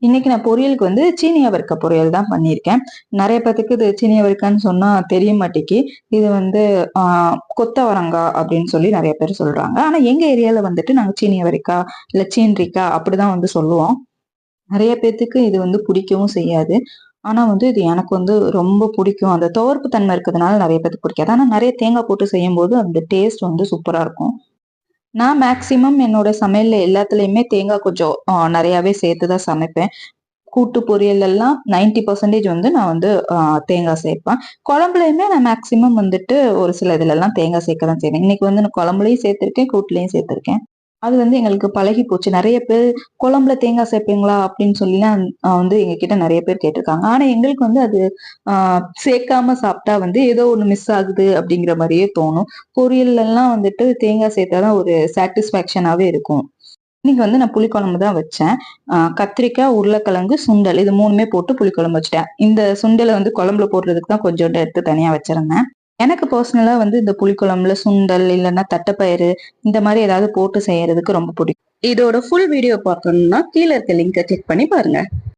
இன்னைக்கு நான் பொரியலுக்கு வந்து சீனி அவரைக்காய் பொரியல் தான் பண்ணியிருக்கேன். நிறைய பேத்துக்கு இது சீனி அவரைக்கான்னு சொன்னா தெரிய மாட்டேங்கி. இது வந்து கொத்தவரங்காய் அப்படின்னு சொல்லி நிறைய பேர் சொல்றாங்க. ஆனா எங்க ஏரியால வந்துட்டு நாங்க சீனி அவரைக்காய், இல்ல சீன்றிக்காய் அப்படிதான் வந்து சொல்லுவோம். நிறைய பேத்துக்கு இது வந்து பிடிக்கவும் செய்யாது. ஆனா வந்து இது எனக்கு வந்து ரொம்ப பிடிக்கும். அந்த துவர்ப்பு தன்மை இருக்கிறதுனால நிறைய பேத்துக்கு பிடிக்காது. ஆனா நிறைய தேங்காய் போட்டு செய்யும்போது அந்த டேஸ்ட் வந்து சூப்பரா இருக்கும். நான் மேக்ஸிமம் என்னோட சமையல்ல எல்லாத்துலயுமே தேங்காய் கொஞ்சம் நிறையாவே சேர்த்து தான் சமைப்பேன். கூட்டு பொரியல் எல்லாம் 90% வந்து நான் வந்து தேங்காய் சேர்ப்பேன். குழம்புலயுமே நான் மேக்ஸிமம் வந்துட்டு ஒரு சில இதுல எல்லாம் தேங்காய் சேர்க்க தான் செய்வேன். இன்னைக்கு வந்து நான் குழம்புலயும் சேர்த்திருக்கேன், கூட்டுலயும் சேர்த்திருக்கேன். அது வந்து எங்களுக்கு பழகி போச்சு. நெறைய பேர் "குழம்புல தேங்காய் சேர்ப்பீங்களா?" அப்படின்னு சொல்லிலாம் வந்து எங்ககிட்ட நெறைய பேர் கேட்டிருக்காங்க. ஆனா எங்களுக்கு வந்து அது அ சேர்க்காம சாப்பிட்டா வந்து ஏதோ ஒண்ணு மிஸ் ஆகுது அப்படிங்கிற மாரியே தோணும். பொரியல்லலாம் வந்துட்டு தேங்காய் சேர்த்தா தான் ஒரு சாட்டிஸ்ஃபேக்ஷனாவே இருக்கும். இன்னைக்கு வந்து நான் புளிக்குழம்பு தான் வச்சேன். கத்திரிக்காய், உருளைக்கிழங்கு, சுண்டல் இது 3மே போட்டு புளிக்குழம்பு வச்சுட்டேன். இந்த சுண்டல வந்து குழம்புல போடுறதுக்கு தான் கொஞ்சோண்டு எடுத்து தனியா வச்சிருந்தேன். எனக்கு பர்சனலா வந்து இந்த புளிக்குழம்புல சுண்டல் இல்லன்னா தட்டப்பயிறு இந்த மாரி ஏதாவது போட்டு செய்யறதுக்கு ரொம்ப பிடிக்கும். இதோட ஃபுல் வீடியோ பார்க்கணும்னா கீழ இருக்க லிங்க கிளிக் பண்ணி பாருங்க.